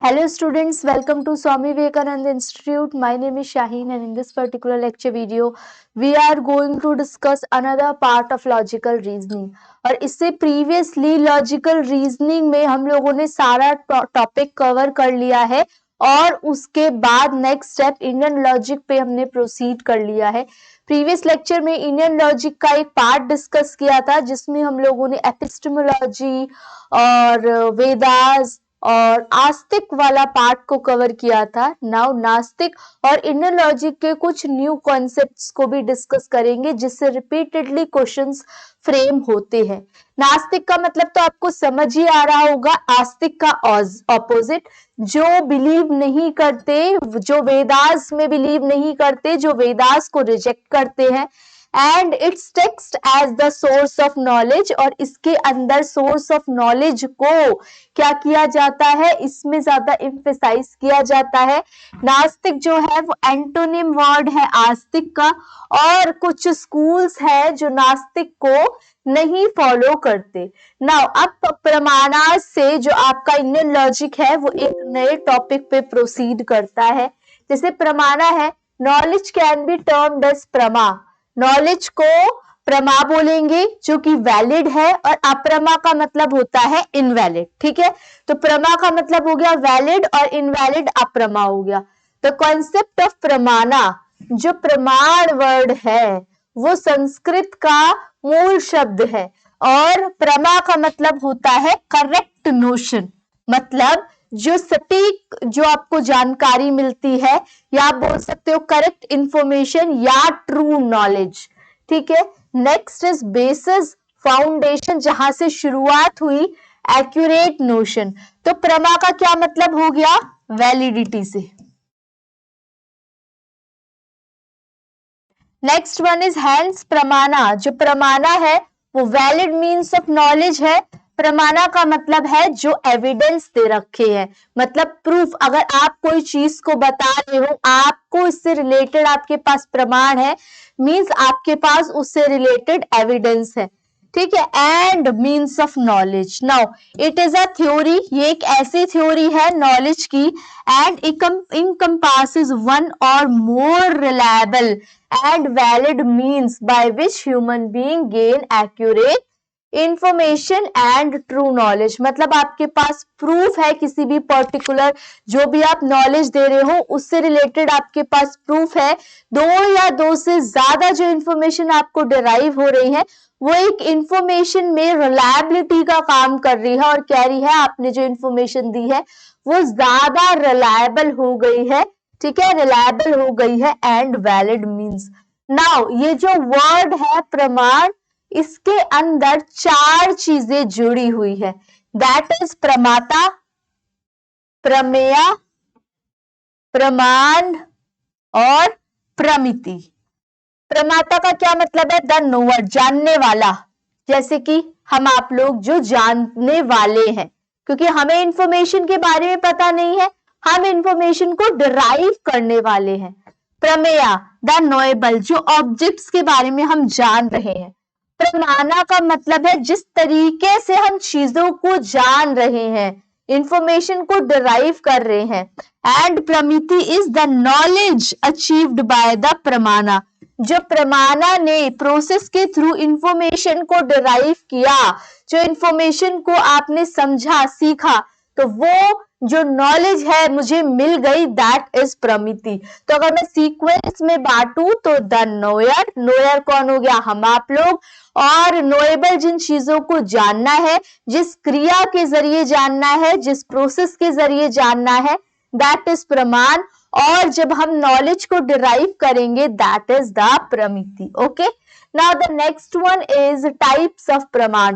Hello students, welcome to Swami Vivekananda Institute. My name is Shaheen and in this particular lecture video, we are going to discuss another part of logical reasoning. और इससे previously logical reasoning में हम लोगों ने सारा topic cover कर लिया है और उसके बाद next step Indian logic पे हमने proceed कर लिया है. प्रीवियस लेक्चर में इंडियन लॉजिक का एक पार्ट डिस्कस किया था जिसमें हम लोगों ने एपिस्टेमोलॉजी और वेदास और आस्तिक वाला पार्ट को कवर किया था. नाउ नास्तिक और इंडियन लॉजिक के कुछ न्यू कॉन्सेप्ट्स को भी डिस्कस करेंगे जिससे रिपीटेडली क्वेश्चंस फ्रेम होते हैं. नास्तिक का मतलब तो आपको समझ ही आ रहा होगा, आस्तिक का ऑपोजिट, जो बिलीव नहीं करते, जो वेदास में बिलीव नहीं करते, जो वेदास को रिजेक्ट करते हैं. And it's text as the source of knowledge, और इसके अंदर सोर्स ऑफ नॉलेज को क्या किया जाता है, इसमें ज्यादा एम्फेसाइज किया जाता है. नास्तिक जो है वो एंटोनिम वर्ड है आस्तिक का, और कुछ स्कूल्स है जो नास्तिक को नहीं फॉलो करते. नाउ अब प्रमाणास से जो आपका इंडियन लॉजिक है वो एक नए टॉपिक पे प्रोसीड करता है. जैसे प्रमाणा है, knowledge can be termed as prama. Knowledge को प्रमा बोलेंगे जो कि वैलिड है, और अप्रमा का मतलब होता है इनवैलिड. ठीक है, तो प्रमा का मतलब हो गया वैलिड और इनवैलिड अप्रमा हो गया. द कॉन्सेप्ट ऑफ प्रमाणा, जो प्रमाण वर्ड है वो संस्कृत का मूल शब्द है, और प्रमा का मतलब होता है करेक्ट नोशन, मतलब जो सटीक, जो आपको जानकारी मिलती है, या आप बोल सकते हो करेक्ट इंफॉर्मेशन या ट्रू नॉलेज. ठीक है, नेक्स्ट इज बेसिस, फाउंडेशन, जहां से शुरुआत हुई, एक्यूरेट नोशन. तो प्रमा का क्या मतलब हो गया, वैलिडिटी से. नेक्स्ट वन इज हैंस प्रमाणा. जो प्रमाणा है वो वैलिड मीन्स ऑफ नॉलेज है. प्रमाणा का मतलब है जो एविडेंस दे रखे हैं, मतलब प्रूफ. अगर आप कोई चीज को बता रहे हो, आपको इससे रिलेटेड आपके पास प्रमाण है, मीन्स आपके पास उससे रिलेटेड एविडेंस है. ठीक है, and means of knowledge. Now it is a theory, ये एक ऐसी थ्योरी है नॉलेज की, and encompasses one or more reliable and valid means by which human being gain accurate information and true knowledge. मतलब आपके पास प्रूफ है किसी भी पर्टिकुलर, जो भी आप नॉलेज दे रहे हो उससे रिलेटेड आपके पास प्रूफ है. दो या दो से ज्यादा जो इंफॉर्मेशन आपको डिराइव हो रही है वो एक इंफॉर्मेशन में रिलायबिलिटी का काम कर रही है और कह रही है आपने जो इंफॉर्मेशन दी है वो ज्यादा रिलायबल हो गई है. ठीक है, रिलायबल हो गई है. एंड वैलिड मीन्स, नाउ ये जो वर्ड है प्रमाण, इसके अंदर चार चीजें जुड़ी हुई है. दैट इज प्रमाता, प्रमेय, प्रमाण और प्रमिति. प्रमाता का क्या मतलब है, द नोअर, जानने वाला. जैसे कि हम आप लोग जो जानने वाले हैं, क्योंकि हमें इंफॉर्मेशन के बारे में पता नहीं है, हम इंफॉर्मेशन को डिराइव करने वाले हैं. प्रमेय, द नोएबल, जो ऑब्जेक्ट्स के बारे में हम जान रहे हैं. प्रमाणा का मतलब है जिस तरीके से हम चीजों को जान रहे हैं, इंफॉर्मेशन को डिराइव कर रहे हैं. And pramiti is the knowledge achieved by the pramana. जो प्रमाणा ने प्रोसेस के थ्रू इंफॉर्मेशन को डिराइव किया, जो इंफॉर्मेशन को आपने समझा, सीखा, तो वो जो नॉलेज है मुझे मिल गई, दैट इज प्रमिति. तो अगर मैं सीक्वेंस में बांटू तो द नोयर, नोयर कौन हो गया, हम आप लोग, और नोएबल जिन चीजों को जानना है, जिस क्रिया के जरिए जानना है, जिस प्रोसेस के जरिए जानना है, दैट इज प्रमाण. और जब हम नॉलेज को डिराइव करेंगे, that is the pramiti. Okay, now the next one is types of pramana.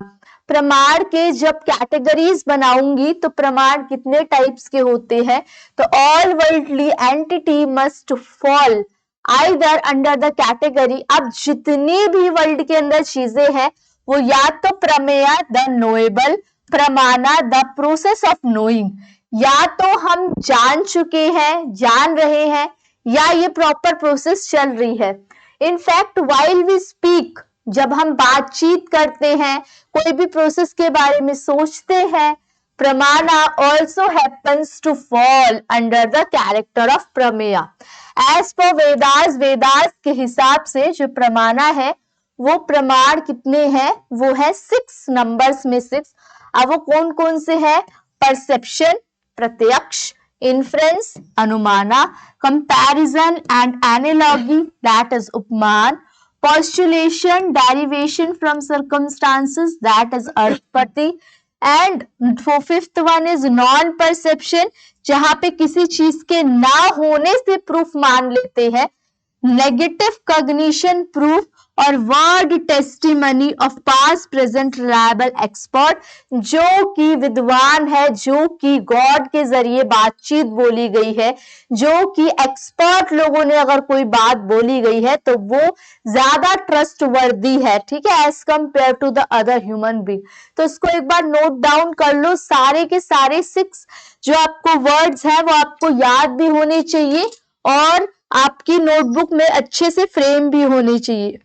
प्रमाण के जब कैटेगरीज बनाऊंगी तो प्रमाण कितने टाइप्स के होते हैं, तो all worldly entity must fall either under the category. अब जितनी भी वर्ल्ड के अंदर चीजें हैं वो या तो प्रमेय, द नोएबल, प्रमाणा, द प्रोसेस ऑफ नोइंग, या तो हम जान चुके हैं, जान रहे हैं, या ये प्रॉपर प्रोसेस चल रही है. इनफैक्ट व्हाइल वी स्पीक, जब हम बातचीत करते हैं, कोई भी प्रोसेस के बारे में सोचते हैं, Pramana also happens to fall under the character of Prameya. As per Vedas, Vedas के हिसाब से जो प्रमाणा है वो प्रमाण कितने हैं, वो है 6 नंबर्स में 6. अब वो कौन कौन से है? Perception pratyaksha, inference anumana, comparison and analogy that is upaman, postulation derivation from circumstances that is arthapati, and fifth one is non perception, जहां पे किसी चीज के ना होने से प्रूफ मान लेते हैं, नेगेटिव कॉग्निशन प्रूफ, और word testimony of past present reliable expert, जो कि विद्वान है, जो कि गॉड के जरिए बातचीत बोली गई है, जो कि एक्सपर्ट लोगों ने अगर कोई बात बोली गई है तो वो ज्यादा ट्रस्ट वर्दी है, ठीक है, as compare to the other human being. तो इसको एक बार नोट डाउन कर लो. सारे के सारे 6 जो आपको वर्ड्स है वो आपको याद भी होने चाहिए और आपकी नोटबुक में अच्छे से फ्रेम भी होने चाहिए.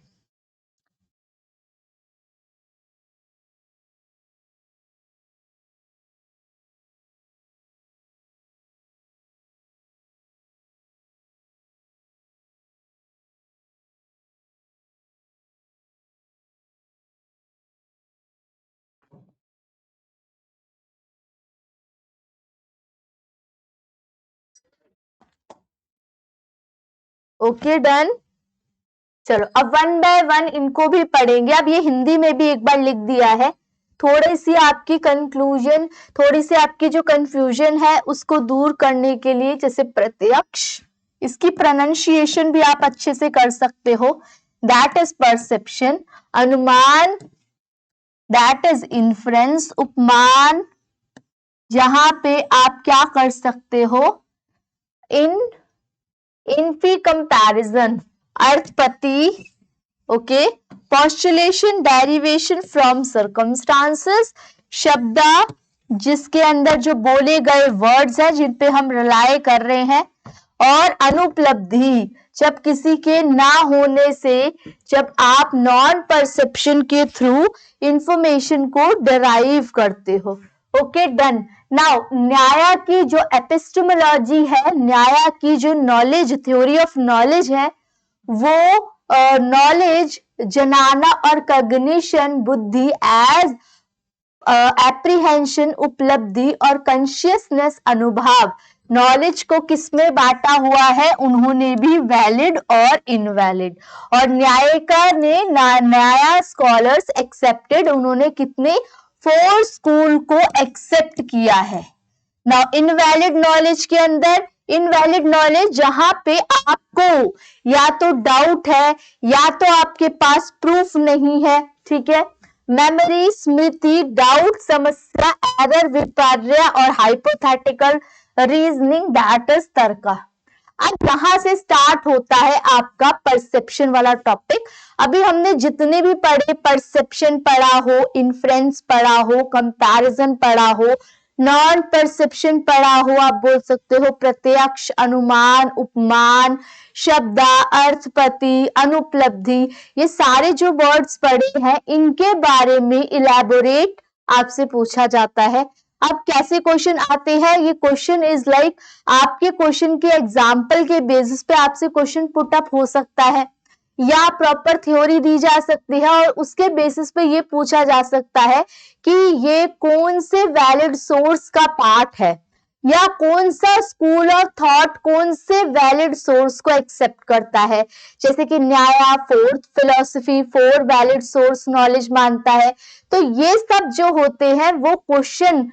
Okay done. चलो अब वन बाय वन इनको भी पढ़ेंगे. अब ये हिंदी में भी एक बार लिख दिया है. थोड़ी सी आपकी कंक्लूजन, थोड़ी सी आपकी जो कंफ्यूजन है उसको दूर करने के लिए, जैसे प्रत्यक्ष, इसकी प्रोनाउंसिएशन भी आप अच्छे से कर सकते हो, that is perception. Anuman, that is inference. उपमान, जहां पे आप क्या कर सकते हो, इनफी comparison, arthapati. Okay. postulation derivation from circumstances, शब्दा, जिसके अंदर जो बोले गए वर्ड्स हैं जिन पे हम रिलाय कर रहे हैं, और अनुपलब्धि, जब किसी के ना होने से, जब आप नॉन परसेप्शन के थ्रू इंफॉर्मेशन को डिराइव करते हो. Okay done. नाउ न्याय की जो एपिस्टेमोलॉजी है, न्याय की जो नॉलेज, थ्योरी ऑफ नॉलेज है, वो नॉलेज, जनाना और कॉग्निशन, बुद्धि एज एप्रीहेंशन, उपलब्धि और कॉन्शियसनेस, अनुभाव, नॉलेज को किसमें बांटा हुआ है, उन्होंने भी वैलिड और इनवैलिड. और न्यायिका ने, न्याय स्कॉलर्स एक्सेप्टेड, उन्होंने कितने 4 स्कूल को एक्सेप्ट किया है. नाउ इनवैलिड नॉलेज के अंदर, इनवैलिड नॉलेज जहां पे आपको या तो डाउट है या तो आपके पास प्रूफ नहीं है, ठीक है. मेमोरी, स्मृति, डाउट, समस्या, एरर, विपर्य और हाइपोथेटिकल रीजनिंग, दैट इज तर्क. अब यहां से स्टार्ट होता है आपका परसेप्शन वाला टॉपिक. अभी हमने जितने भी पढ़े, परसेप्शन पढ़ा हो, इन्फ्रेंस पढ़ा हो, कंपैरिजन पढ़ा हो, नॉन परसेप्शन पढ़ा हो, आप बोल सकते हो प्रत्यक्ष, अनुमान, उपमान, शब्दा, अर्थपति, अनुपलब्धि, ये सारे जो वर्ड्स पढ़े हैं इनके बारे में इलैबोरेट आपसे पूछा जाता है. अब कैसे क्वेश्चन आते हैं, ये क्वेश्चन इज लाइक आपके क्वेश्चन के एग्जाम्पल के बेसिस पे आपसे क्वेश्चन पुट अप हो सकता है, या प्रॉपर थ्योरी दी जा सकती है और उसके बेसिस पे ये पूछा जा सकता है कि ये कौन से वैलिड सोर्स का पार्ट है, या कौन सा स्कूल ऑफ थॉट कौन से वैलिड सोर्स को एक्सेप्ट करता है. जैसे कि न्याय 4th philosophy 4 valid source knowledge मानता है. तो ये सब जो होते हैं वो क्वेश्चन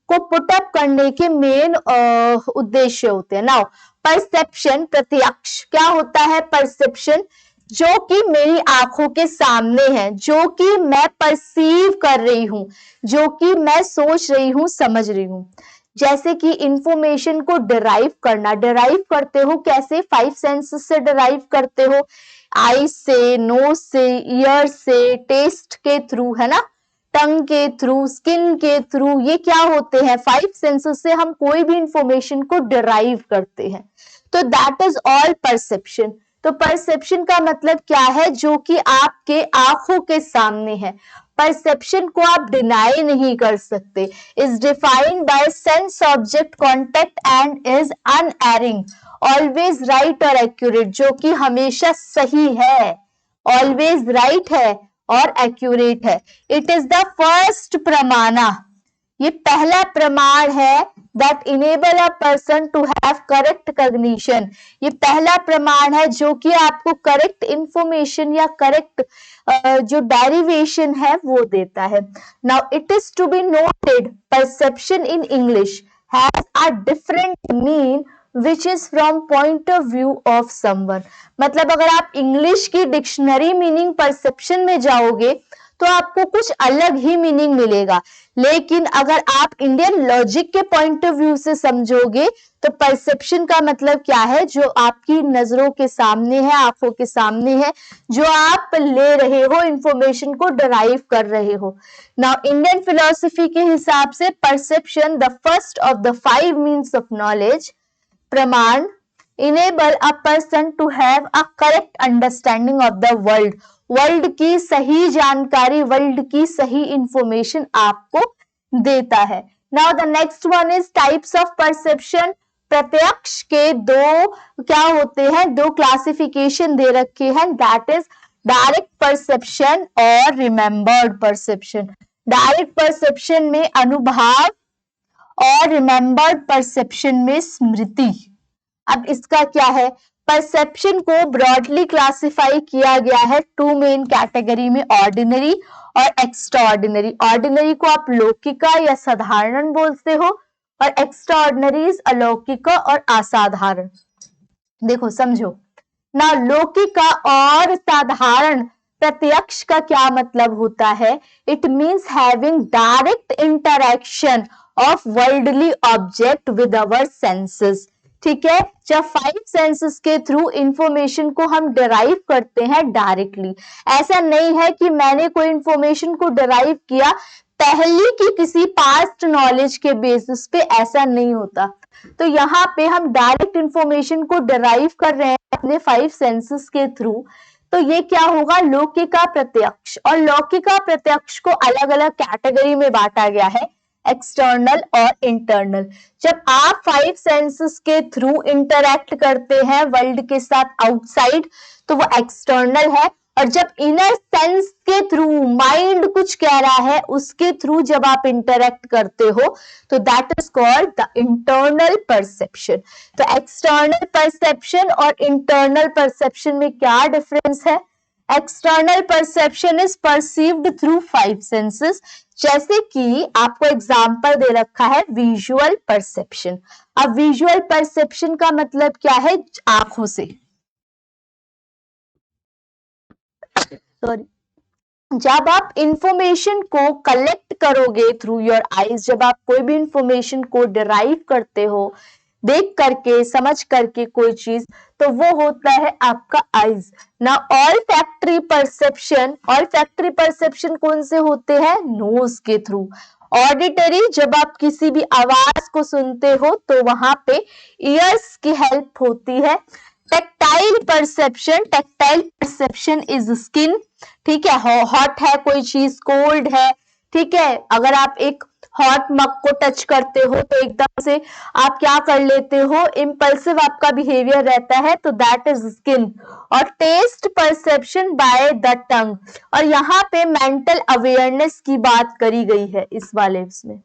को पुट अप करने के मेन उद्देश्य होते हैं. नाउ परसेप्शन, प्रत्यक्ष, क्या होता है परसेप्शन, जो कि मेरी आंखों के सामने है, जो कि मैं परसीव कर रही हूं, जो कि मैं सोच रही हूं, समझ रही हूं. जैसे कि इंफॉर्मेशन को डिराइव करना, डिराइव करते हो कैसे, 5 सेंसेस से डिराइव करते हो, आई से, नोज से, ईयर से, टेस्ट के थ्रू, है ना, टंग के थ्रू, स्किन के थ्रू, ये क्या होते हैं, 5 सेंसेस से हम कोई भी इंफॉर्मेशन को डिराइव करते हैं. तो दैट इज ऑल परसेप्शन. तो परसेप्शन का मतलब क्या है, जो कि आपके आंखों के सामने है. परसेप्शन को आप डिनाई नहीं कर सकते. Is defined by sense object contact and is unerring, always right और एक्यूरेट, जो कि हमेशा सही है, ऑलवेज राइट है और एक्यूरेट है. इट इज द फर्स्ट प्रमाणा, ये पहला प्रमाण है that enable a person to have correct cognition. ये पहला प्रमाण है जो कि आपको करेक्ट इंफॉर्मेशन या करेक्ट जो डेरिवेशन है वो देता है. Now it is to be noted perception in English has a different mean which is from point of view of someone. मतलब अगर आप इंग्लिश की डिक्शनरी मीनिंग परसेप्शन में जाओगे तो आपको कुछ अलग ही मीनिंग मिलेगा, लेकिन अगर आप इंडियन लॉजिक के पॉइंट ऑफ व्यू से समझोगे तो परसेप्शन का मतलब क्या है, जो आपकी नजरों के सामने है, आंखों के सामने है, जो आप ले रहे हो, इंफॉर्मेशन को डराइव कर रहे हो. नाउ इंडियन फिलोसफी के हिसाब से perception the first of the 5 means of knowledge, प्रमाण, enable a person to have a correct understanding of the world. World की सही जानकारी, वर्ल्ड की सही इंफॉर्मेशन आपको देता है. Now the next one is types of perception. प्रत्यक्ष के दो क्या होते हैं, दो क्लासिफिकेशन दे रखे हैं, दैट इज डायरेक्ट परसेप्शन और रिमेम्बर्ड परसेप्शन. डायरेक्ट परसेप्शन में अनुभव और रिमेम्बर्ड परसेप्शन में स्मृति. अब इसका क्या है, परसेप्शन को ब्रॉडली क्लासिफाई किया गया है 2 मेन कैटेगरी में, ऑर्डिनरी और एक्स्ट्राऑर्डिनरी. ऑर्डिनरी को आप लौकिका या साधारण बोलते हो और एक्स्ट्राऑर्डिनरी अलौकिका और असाधारण. देखो समझो ना, लौकिका और साधारण प्रत्यक्ष का क्या मतलब होता है, it means having direct interaction of worldly object with our senses. ठीक है, जब 5 सेंसेस के थ्रू इंफॉर्मेशन को हम डिराइव करते हैं डायरेक्टली. ऐसा नहीं है कि मैंने कोई इंफॉर्मेशन को डिराइव किया पहले की किसी पास्ट नॉलेज के बेसिस पे, ऐसा नहीं होता. तो यहाँ पे हम डायरेक्ट इंफॉर्मेशन को डिराइव कर रहे हैं अपने 5 सेंसेस के थ्रू. तो ये क्या होगा, लौकिका प्रत्यक्ष. और लौकिका प्रत्यक्ष को अलग अलग कैटेगरी में बांटा गया है, एक्सटर्नल और इंटरनल. जब आप 5 सेंसेस के थ्रू इंटरैक्ट करते हैं वर्ल्ड के साथ आउटसाइड, तो वो एक्सटर्नल है. और जब इनर सेंस के थ्रू माइंड कुछ कह रहा है, उसके थ्रू जब आप इंटरैक्ट करते हो तो that is called the internal perception. तो एक्सटर्नल परसेप्शन और इंटरनल परसेप्शन में क्या डिफरेंस है. External perception is perceived through 5 senses. जैसे कि आपको एग्जाम्पल दे रखा है विजुअल परसेप्शन. अब विजुअल परसेप्शन का मतलब क्या है, आंखों से. सॉरी, जब आप इंफॉर्मेशन को कलेक्ट करोगे थ्रू योर आईज, जब आप कोई भी इंफॉर्मेशन को डिराइव करते हो देख करके, समझ करके कोई चीज, तो वो होता है आपका आईज. ना all factory perception, all factory perception कौन से होते हैं, नोज के थ्रू. ऑडिटरी, जब आप किसी भी आवाज को सुनते हो तो वहां पे ईयर्स की हेल्प होती है. Tactile perception, tactile perception is skin. ठीक है, हॉट है कोई चीज, कोल्ड है. ठीक है, अगर आप एक हॉट मग को टच करते हो तो एकदम से आप क्या कर लेते हो, इम्पल्सिव आपका बिहेवियर रहता है, तो दैट इज स्किन. और taste perception by the tongue. और यहाँ पे मेंटल अवेयरनेस की बात करी गई है इस वाले इसमें.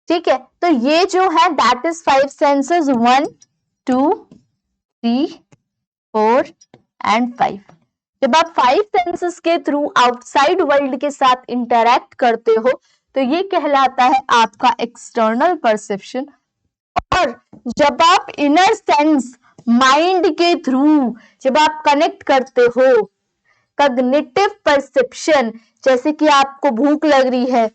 ठीक है, तो ये जो है दैट इज 5 सेंसेस, 1 2 3 4 एंड 5. जब आप 5 सेंसेस के थ्रू आउटसाइड वर्ल्ड के साथ इंटरैक्ट करते हो तो ये कहलाता है आपका एक्सटर्नल परसेप्शन. और जब आप इनर सेंस माइंड के थ्रू जब आप कनेक्ट करते हो, कॉग्निटिव परसेप्शन, जैसे कि आपको भूख लग रही है,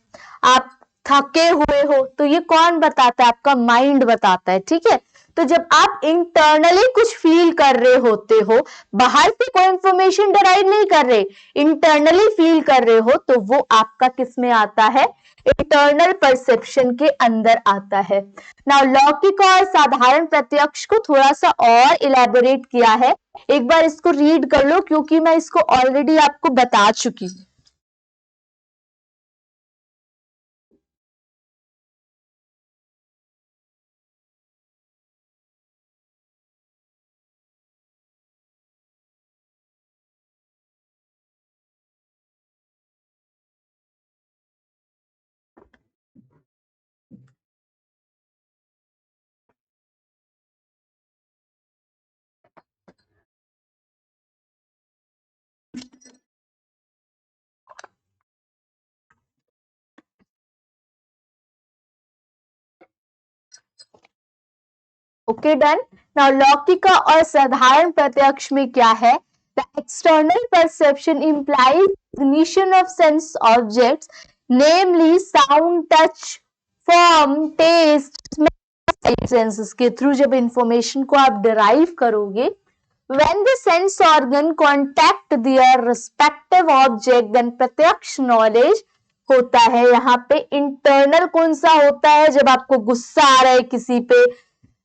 आप थके हुए हो, तो ये कौन बताता है, आपका माइंड बताता है. ठीक है, तो जब आप इंटरनली कुछ फील कर रहे होते हो, बाहर से कोई इंफॉर्मेशन डराइव नहीं कर रहे, इंटरनली फील कर रहे हो, तो वो आपका किस में आता है, इंटरनल परसेप्शन के अंदर आता है. नाउ लौकिक और साधारण प्रत्यक्ष को थोड़ा सा और इलेबोरेट किया है. एक बार इसको रीड कर लो क्योंकि मैं इसको ऑलरेडी आपको बता चुकी हूँ. Okay done. नाउ लौकिका और साधारण प्रत्यक्ष में क्या है? The external perception implies recognition of sense objects, namely sound, touch, form, taste, smell, senses के थ्रू जब इंफॉर्मेशन को आप डिराइव करोगे, when the sense organ contact their respective object, then प्रत्यक्ष नॉलेज होता है। यहाँ पे इंटरनल कौन सा होता है? जब आपको गुस्सा आ रहा है किसी पे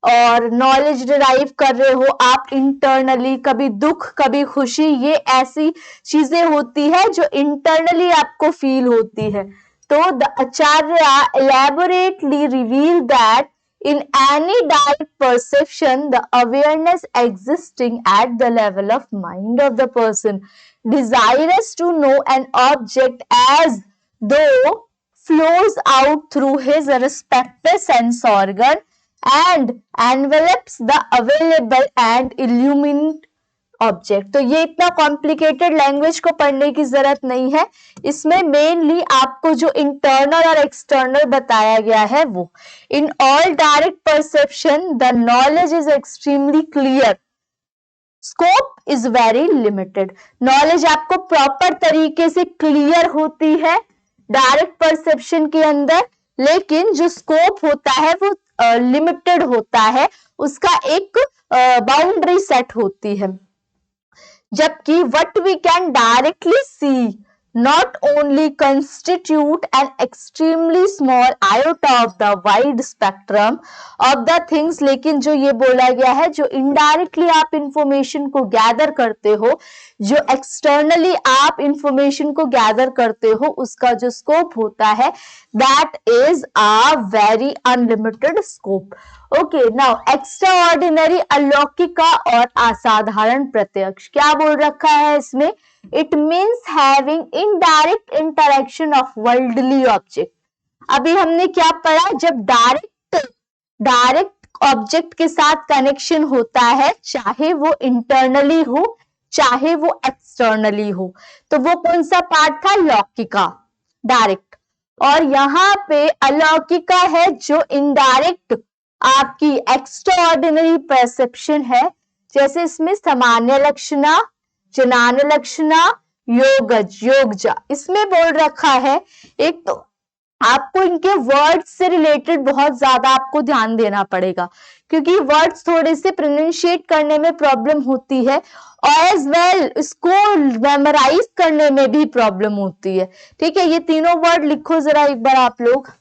और नॉलेज डिराइव कर रहे हो आप इंटरनली, कभी दुख कभी खुशी, ये ऐसी चीजें होती है जो इंटरनली आपको फील होती है। तो the Acharya elaborately reveal that in any direct perception the awareness existing at the level of mind of the person desirous to know an object as though flows out through his respective sense organ and envelops the available and illumined object. तो ये इतना complicated language को पढ़ने की जरूरत नहीं है, इसमें मेनली आपको जो इंटरनल और एक्सटर्नल बताया गया है वो। In all direct perception the knowledge is extremely clear, scope is very limited. Knowledge आपको प्रॉपर तरीके से क्लियर होती है डायरेक्ट परसेप्शन के अंदर, लेकिन जो स्कोप होता है वो लिमिटेड होता है, उसका एक बाउंड्री सेट होती है। जबकि what we can directly see not only constitute an extremely small iota of the wide spectrum of the things, लेकिन जो ये बोला गया है जो इनडायरेक्टली आप इंफॉर्मेशन को गैदर करते हो, जो एक्सटर्नली आप इंफॉर्मेशन को गैदर करते हो, उसका जो स्कोप होता है that is a very unlimited scope. Okay now extraordinary, alaukika और असाधारण प्रत्यक्ष क्या बोल रखा है इसमें? It means having indirect interaction of worldly object. अभी हमने क्या पढ़ा? जब डायरेक्ट ऑब्जेक्ट के साथ कनेक्शन होता है, चाहे वो इंटरनली हो चाहे वो एक्सटर्नली हो, तो वो कौन सा पार्ट था? लौकिका, डायरेक्ट। और यहाँ पे अलौकिका है जो इनडायरेक्ट आपकी एक्स्ट्राऑर्डिनरी परसेप्शन है, जैसे इसमें सामान्य लक्षणा, जनान लक्षणा, योगज, योगजा, इसमें बोल रखा है। एक तो आपको इनके वर्ड्स से रिलेटेड बहुत ज्यादा आपको ध्यान देना पड़ेगा, क्योंकि वर्ड्स थोड़े से प्रोनाउंशिएट करने में प्रॉब्लम होती है और एज वेल इसको मेमोराइज करने में भी प्रॉब्लम होती है। ठीक है, ये तीनों वर्ड लिखो जरा एक बार आप लोग।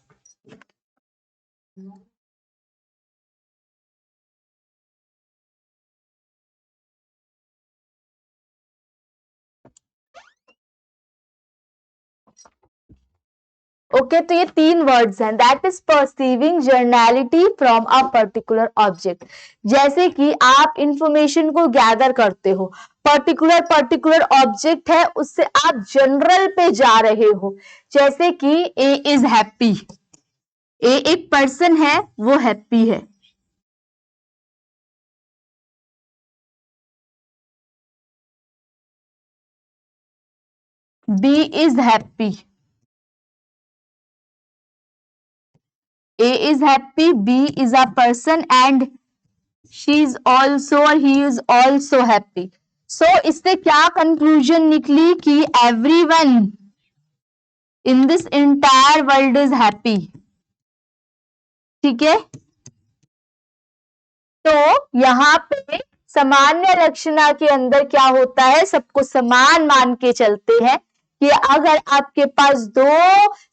ओके तो ये तीन वर्ड्स हैं, that is perceiving generality from a particular object. जैसे कि आप इंफॉर्मेशन को गैदर करते हो, पर्टिकुलर ऑब्जेक्ट है, उससे आप जनरल पे जा रहे हो। जैसे कि ए इज हैप्पी, ए एक पर्सन है, वो हैप्पी है। B is happy, A is happy, B is a person and she is also or he is also happy. So इससे क्या conclusion निकली कि everyone in this entire world is happy. ठीक है, तो यहाँ पे सामान्य लक्षणा के अंदर क्या होता है, सबको समान मान के चलते हैं कि अगर आपके पास दो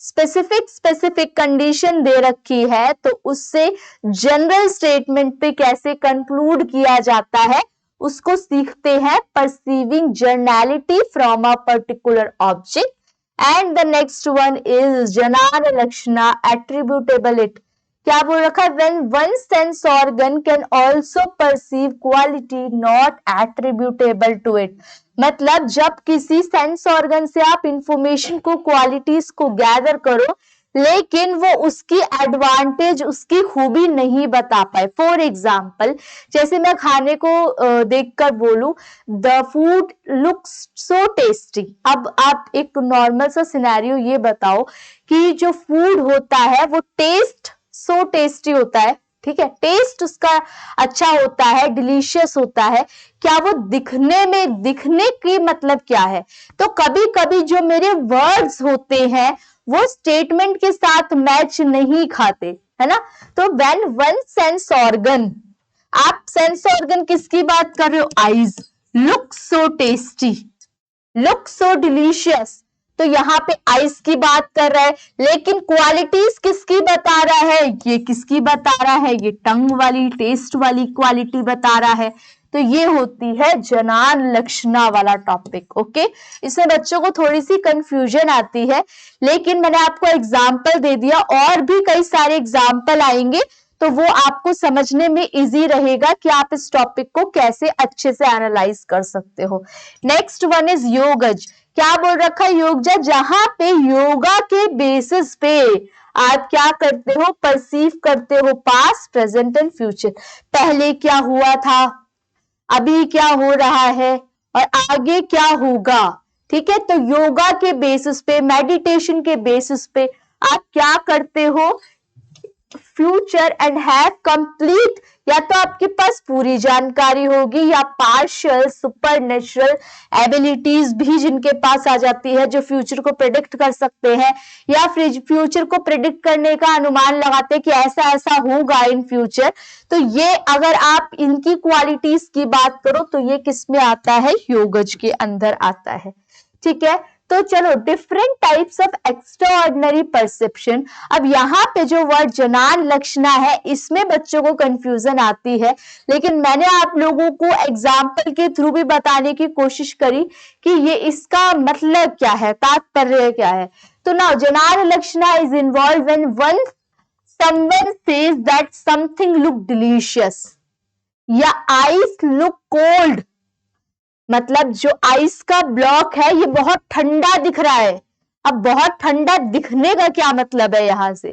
स्पेसिफिक कंडीशन दे रखी है तो उससे जनरल स्टेटमेंट पे कैसे कंक्लूड किया जाता है उसको सीखते हैं। Perceiving generality from a particular object and the next one is jnana lakshana attributable it. क्या बोल रखा है? when one sense organ can also perceive quality not attributable to it। मतलब जब किसी सेंस ऑर्गन से आप इंफॉर्मेशन को, क्वालिटीज को गैदर करो, लेकिन वो उसकी एडवांटेज, उसकी खूबी नहीं बता पाए। फॉर एग्जाम्पल, जैसे मैं खाने को देखकर बोलूं the food looks so tasty. अब आप एक नॉर्मल सा सिनेरियो ये बताओ कि जो फूड होता है वो टेस्ट सो टेस्टी होता है, ठीक है, टेस्ट उसका अच्छा होता है, डिलीशियस होता है, क्या वो दिखने में, दिखने की मतलब क्या है? तो कभी कभी जो मेरे वर्ड्स होते हैं वो स्टेटमेंट के साथ मैच नहीं खाते, है ना। तो व्हेन वन सेंस ऑर्गन, आप सेंस ऑर्गन किसकी बात कर रहे हो? Eyes, look so tasty, look so delicious, तो यहाँ पे आइस की बात कर रहा है, लेकिन क्वालिटीज किसकी बता रहा है? ये किसकी बता रहा है? ये टंग वाली, टेस्ट वाली क्वालिटी बता रहा है। तो ये होती है जनान लक्षणा वाला टॉपिक। ओके, इसमें बच्चों को थोड़ी सी कंफ्यूजन आती है, लेकिन मैंने आपको एग्जाम्पल दे दिया, और भी कई सारे एग्जाम्पल आएंगे, तो वो आपको समझने में इजी रहेगा कि आप इस टॉपिक को कैसे अच्छे से एनालाइज कर सकते हो। Next one is yogaja. क्या बोल रखा है? योगजा, जहां पे योगा के बेसिस पे आप क्या करते हो? परसीव करते हो पास्ट, प्रेजेंट एंड फ्यूचर। पहले क्या हुआ था, अभी क्या हो रहा है, और आगे क्या होगा। ठीक है, तो योगा के बेसिस पे, मेडिटेशन के बेसिस पे आप क्या करते हो? फ्यूचर एंड हैव कंप्लीट, या तो आपके पास पूरी जानकारी होगी या पार्शियल सुपर नेचुरल एबिलिटीज भी जिनके पास आ जाती है, जो फ्यूचर को प्रेडिक्ट कर सकते हैं, या फ्यूचर को प्रेडिक्ट करने का अनुमान लगाते हैं कि ऐसा ऐसा होगा इन फ्यूचर। तो ये अगर आप इनकी क्वालिटीज की बात करो तो ये किस में आता है? योगज के अंदर आता है। ठीक है, तो चलो, different types of extraordinary perception. अब यहाँ पे जो वर्ड जनान लक्षणा है, इसमें बच्चों को कंफ्यूजन आती है, लेकिन मैंने आप लोगों को एग्जाम्पल के थ्रू भी बताने की कोशिश करी कि ये इसका मतलब क्या है, तात्पर्य क्या है। तो now jnana lakshana is involve when one someone says that something look delicious, या आइस लुक कोल्ड, मतलब जो आइस का ब्लॉक है ये बहुत ठंडा दिख रहा है। अब बहुत ठंडा दिखने का क्या मतलब है यहां से?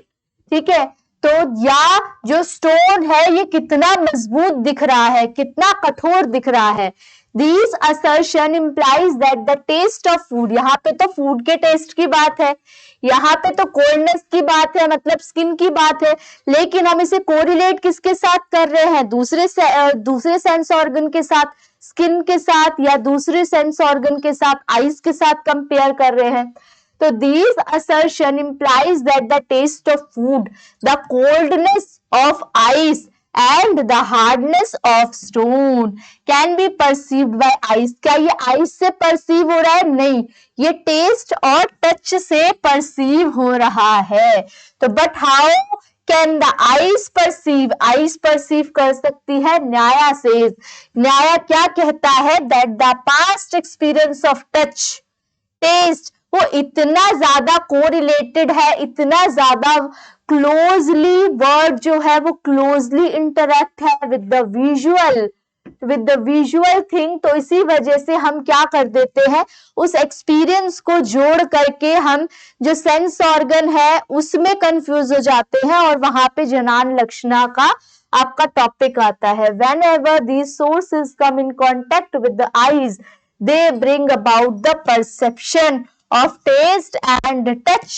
ठीक है, तो या जो स्टोन है ये कितना मजबूत दिख रहा है, कितना कठोर दिख रहा है। These assertion implies that the taste of food, यहाँ पे तो फूड के टेस्ट की बात है, यहाँ पे तो कोल्डनेस की बात है, मतलब स्किन की बात है, लेकिन हम इसे कोरिलेट किसके साथ कर रहे हैं? दूसरे सेंस ऑर्गन के साथ, स्किन के साथ, या दूसरे सेंस ऑर्गन के साथ, आइज के साथ कंपेयर कर रहे हैं। तो these assertion implies that the taste of food, the coldness of ice and the hardness of stone can be perceived by eyes. क्या ये आइस से परसीव हो रहा है? नहीं, ये टेस्ट और टच से परसीव हो रहा है। तो but how can the eyes perceive? Eyes perceive कर सकती है, न्याया सेज, न्याया क्या कहता है? That the past experience of touch, taste, वो इतना ज्यादा कोरिलेटेड है, इतना ज्यादा क्लोजली, वर्ड जो है वो क्लोजली इंटरेक्ट है विद द विजुअल थिंग। तो इसी वजह से हम क्या कर देते हैं? उस एक्सपीरियंस को जोड़ करके हम जो सेंस ऑर्गन है उसमें कंफ्यूज हो जाते हैं, और वहां पे जनान लक्षणा का आपका टॉपिक आता है। Whenever these sources come in contact with the eyes, they bring about the perception of taste and touch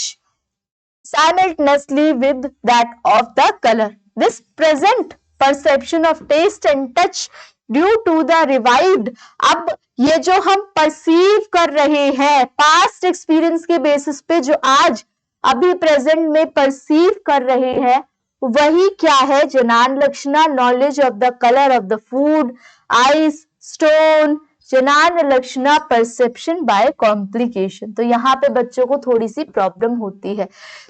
simultaneously with that of the color. This present perception of taste and touch due to the revived, अब ये जो हम perceive कर रहे हैं past experience के basis पे, जो आज अभी प्रेजेंट में परसीव कर रहे हैं, वही क्या है? Jnana lakshana, knowledge of the colour of the food, ice, stone, jnana lakshana, perception by complication. तो यहाँ पे बच्चों को थोड़ी सी प्रॉब्लम होती है।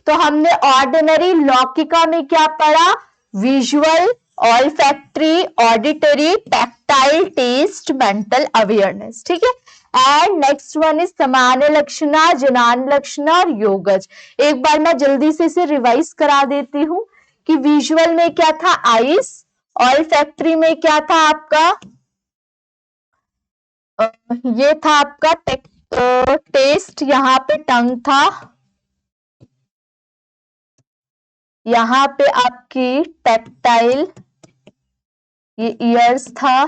तो हमने ऑर्डिनरी लौकिका में क्या पढ़ा? Visual, olfactory, auditory, tactile, taste, mental awareness. ठीक है, एंड नेक्स्ट वन इज सामान्य लक्षणा, जनान लक्षणा और योगज। एक बार मैं जल्दी से इसे रिवाइज करा देती हूँ कि विजुअल में क्या था? आइस, ऑल्फैक्टरी में क्या था आपका? ये था आपका टेस्ट, यहाँ पे टंग था, यहाँ पे आपकी टैक्टाइल, ये ईयर्स था।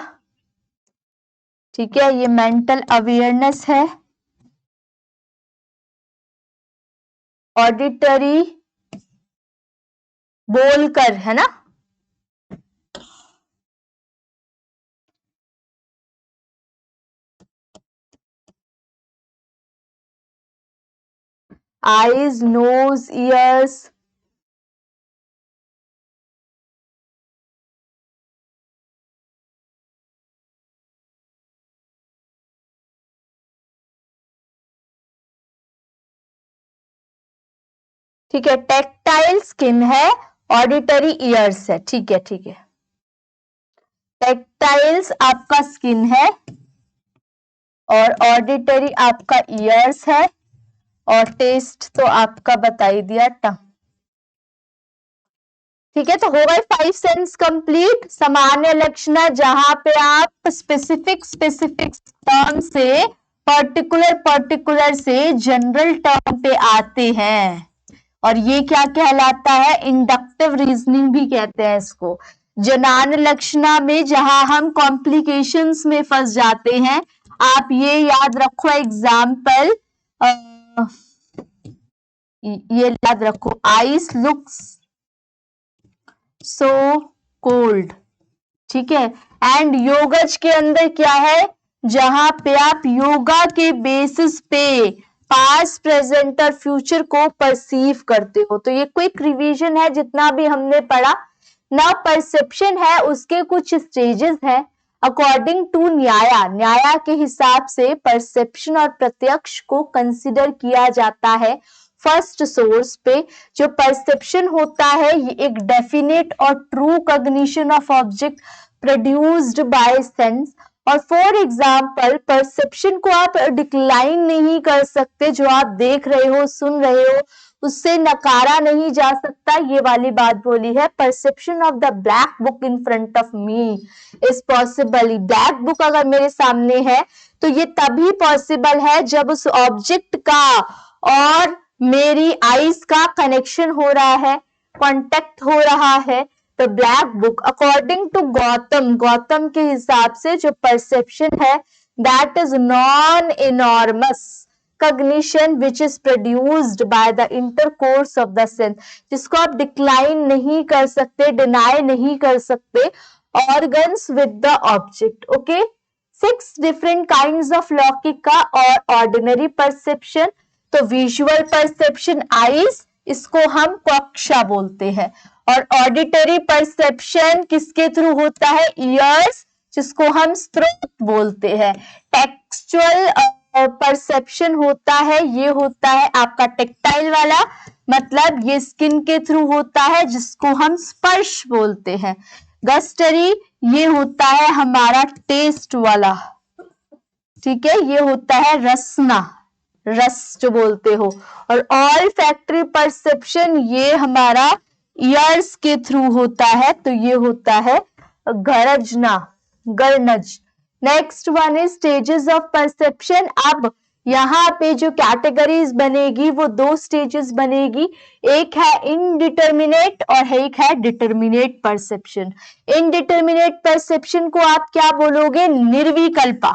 ठीक है, ये मेंटल अवेयरनेस है, ऑडिटरी बोलकर, है ना, eyes, nose, ears. ठीक है, टेक्टाइल स्किन है, ऑडिटरी ईयर्स है। ठीक है, ठीक है, टेक्टाइल्स आपका स्किन है और ऑडिटरी आपका ईयर्स है और टेस्ट तो आपका बता ही दिया, टंग। ठीक है, तो हो गए 5 सेंस कंप्लीट। सामान्य लक्षण जहां पे आप स्पेसिफिक टर्म से पर्टिकुलर से जनरल टर्म पे आते हैं, और ये क्या कहलाता है, इंडक्टिव रीजनिंग भी कहते हैं इसको। जनान लक्षणा में जहां हम कॉम्प्लिकेशंस में फंस जाते हैं, आप ये याद रखो, एग्जाम्पल ये याद रखो, आइस लुक्स सो कोल्ड। ठीक है, एंड योगज के अंदर क्या है, जहां पे आप योगा के बेसिस पे पास्ट, प्रेजेंट और फ्यूचर को परसीव करते हो। तो ये क्विक रिवीजन है जितना भी हमने पढ़ा ना। परसेप्शन है, उसके कुछ स्टेजेस है। अकॉर्डिंग टू न्याया के हिसाब से परसेप्शन और प्रत्यक्ष को कंसिडर किया जाता है फर्स्ट सोर्स पे। जो परसेप्शन होता है ये एक डेफिनेट और true cognition of object produced by sense. और फॉर एग्जाम्पल परसेप्शन को आप डिक्लाइन नहीं कर सकते, जो आप देख रहे हो, सुन रहे हो, उससे नकारा नहीं जा सकता। ये वाली बात बोली है, perception of the black book in front of me is possible. Black book अगर मेरे सामने है तो ये तभी पॉसिबल है जब उस ऑब्जेक्ट का और मेरी आईज का कनेक्शन हो रहा है, कांटेक्ट हो रहा है। तो black book according to Gautam के हिसाब से जो परसेप्शन है that is non enormous cognition which is produced by the intercourse of the sense, जिसको आप डिक्लाइन नहीं कर सकते, डिनाई नहीं कर सकते, organs with the object. Okay, 6 different kinds of लौकिक और ऑर्डिनरी परसेप्शन। तो विजुअल परसेप्शन आईज, इसको हम कक्षा बोलते हैं। और ऑडिटरी परसेप्शन किसके थ्रू होता है, ईयर्स, जिसको हम स्रोत बोलते हैं। टेक्सचुअल परसेप्शन होता है, ये होता है आपका टेक्टाइल वाला, मतलब ये स्किन के थ्रू होता है, जिसको हम स्पर्श बोलते हैं। गस्टरी ये होता है हमारा टेस्ट वाला। ठीक है, ये होता है रसना, रस जो बोलते हो। और ऑल फैक्ट्री परसेप्शन ये हमारा ईयर्स के थ्रू होता है, तो ये होता है गरजना, गरनज। Next one is stages of perception. अब यहाँ पे जो कैटेगरीज बनेगी वो 2 स्टेजेस बनेगी, एक है इनडिटर्मिनेट और एक है डिटर्मिनेट परसेप्शन। इनडिटर्मिनेट परसेप्शन को आप क्या बोलोगे, निर्विकल्पा।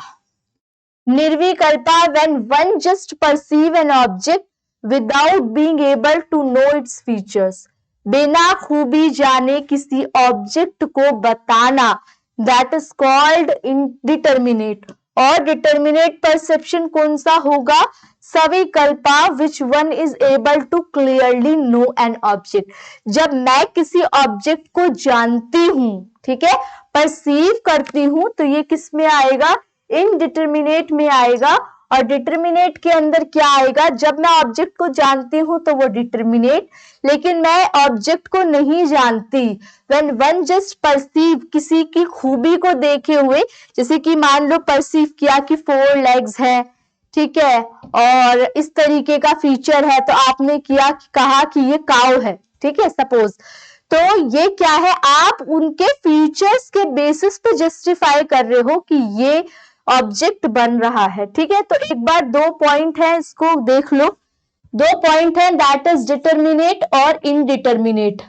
Nirvikalpa, when one just perceive an object without being able to know its features, बिना खूबी जाने किसी ऑब्जेक्ट को बताना, that is called indeterminate। और डिटर्मिनेट परसेप्शन कौन सा होगा, सविकल्पा, which one is able to clearly know an object। जब मैं किसी ऑब्जेक्ट को जानती हूं, ठीक है, परसीव करती हूं, तो ये किस में आएगा, इनडिटर्मिनेट में आएगा। और डिटर्मिनेट के अंदर क्या आएगा, जब मैं ऑब्जेक्ट को जानती हूं तो वो डिटर्मिनेट, लेकिन मैं ऑब्जेक्ट को नहीं जानती, व्हेन वन जस्ट परसीव, किसी की खूबी को देखे हुए, जैसे कि मान लो परसीव किया कि 4 लेग्स है, ठीक है, और इस तरीके का फीचर है, तो आपने किया, कहा कि ये काऊ है, ठीक है, सपोज। तो ये क्या है, आप उनके फीचर्स के बेसिस पे जस्टिफाई कर रहे हो कि ये ऑब्जेक्ट बन रहा है। ठीक है, तो एक बार 2 पॉइंट है, इसको देख लो। 2 पॉइंट है, दैट इज डिटर्मिनेट और indeterminate.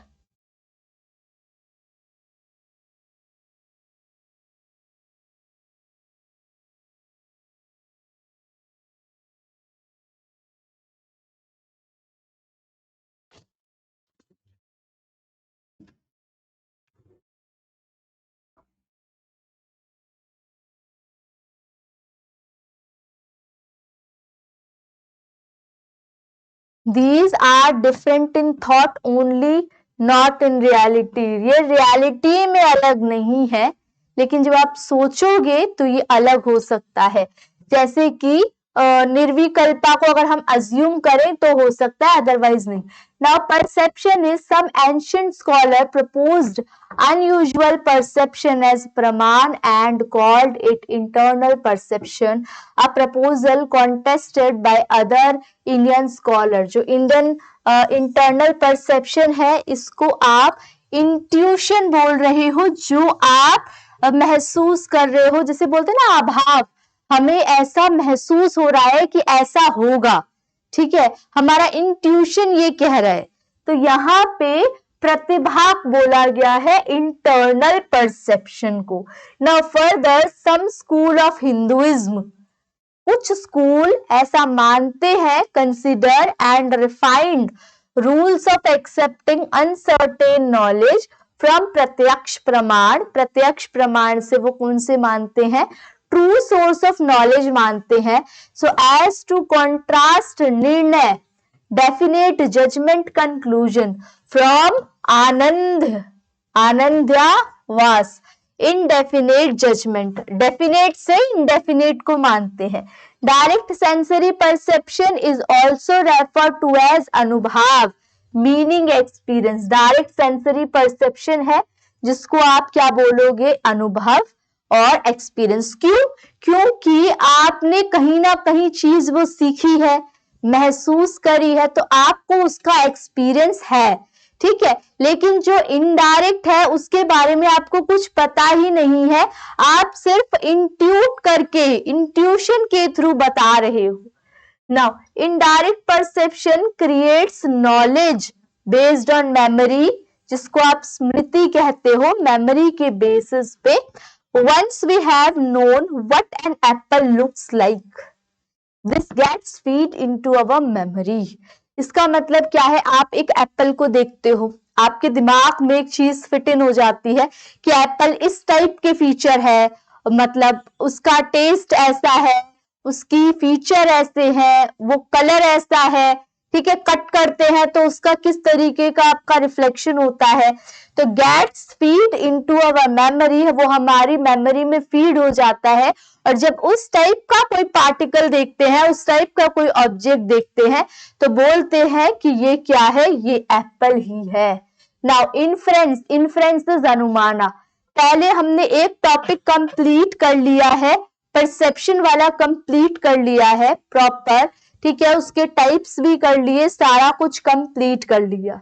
These are different in thought only, not in reality. ये रियलिटी में अलग नहीं है, लेकिन जब आप सोचोगे तो ये अलग हो सकता है। जैसे कि निर्विकल्पा को अगर हम अज्यूम करें तो हो सकता है, अदरवाइज नहीं। Now perception is some ancient scholar proposed unusual perception as praman and called it internal perception, a proposal contested by other Indian scholar. जो इंडियन इंटरनल परसेप्शन है इसको आप इंट्यूशन बोल रहे हो, जो आप महसूस कर रहे हो, जैसे बोलते हैं ना आभाव, हमें ऐसा महसूस हो रहा है कि ऐसा होगा, ठीक है, हमारा इंट्यूशन ये कह रहा है। तो यहाँ पे प्रतिभाक बोला गया है इंटरनल परसेप्शन को। Now further some school of Hinduism, कुछ स्कूल ऐसा मानते हैं, consider and refined rules of accepting uncertain knowledge from pratyaksha pramana. प्रत्यक्ष प्रमाण से वो कौन से मानते हैं? ट्रू सोर्स ऑफ नॉलेज मानते हैं। So as to contrast nirnaya, definite judgement, conclusion from आनंद्यावास, इनडेफिनेट जजमेंट, डेफिनेट से इनडेफिनेट को मानते हैं। Direct sensory perception is also refer to as anubhav, meaning experience. Direct sensory perception है जिसको आप क्या बोलोगे? अनुभव और एक्सपीरियंस। क्यों? क्योंकि आपने कहीं ना कहीं चीज वो सीखी है, महसूस करी है, तो आपको उसका एक्सपीरियंस है, ठीक है। लेकिन जो इनडायरेक्ट है उसके बारे में आपको कुछ पता ही नहीं है, आप सिर्फ इंट्यूट करके, इंट्यूशन के थ्रू बता रहे हो। Now indirect perception creates knowledge based on memory, जिसको आप स्मृति कहते हो, मेमोरी के बेसिस पे। Once we have known what an apple looks like, this gets feed into our memory. इसका मतलब क्या है? आप एक एप्पल को देखते हो, आपके दिमाग में एक चीज फिट इन हो जाती है कि एप्पल इस टाइप के फीचर है, मतलब उसका टेस्ट ऐसा है, उसकी फीचर ऐसे हैं, वो कलर ऐसा है, ठीक है। कट करते हैं तो उसका किस तरीके का आपका रिफ्लेक्शन होता है। तो gets feed into our memory, वो हमारी मेमोरी में फीड हो जाता है। और जब उस टाइप का कोई पार्टिकल देखते हैं, उस टाइप का कोई ऑब्जेक्ट देखते हैं, तो बोलते हैं कि ये क्या है? ये एप्पल ही है। Now inference, inference is anumana. पहले हमने एक टॉपिक कंप्लीट कर लिया है, परसेप्शन वाला कंप्लीट कर लिया है प्रॉपर, ठीक है, उसके टाइप्स भी कर लिए, सारा कुछ कंप्लीट कर लिया,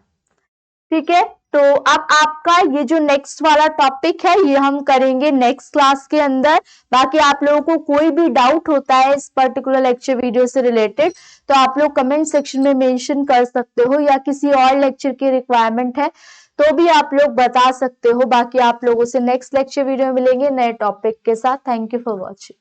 ठीक है। तो अब आपका ये जो नेक्स्ट वाला टॉपिक है ये हम करेंगे नेक्स्ट क्लास के अंदर। बाकी आप लोगों को कोई भी डाउट होता है इस पर्टिकुलर लेक्चर वीडियो से रिलेटेड तो आप लोग कमेंट सेक्शन में मेंशन कर सकते हो, या किसी और लेक्चर की रिक्वायरमेंट है तो भी आप लोग बता सकते हो। बाकी आप लोगों से नेक्स्ट लेक्चर वीडियो में मिलेंगे नए टॉपिक के साथ। Thank you for watching.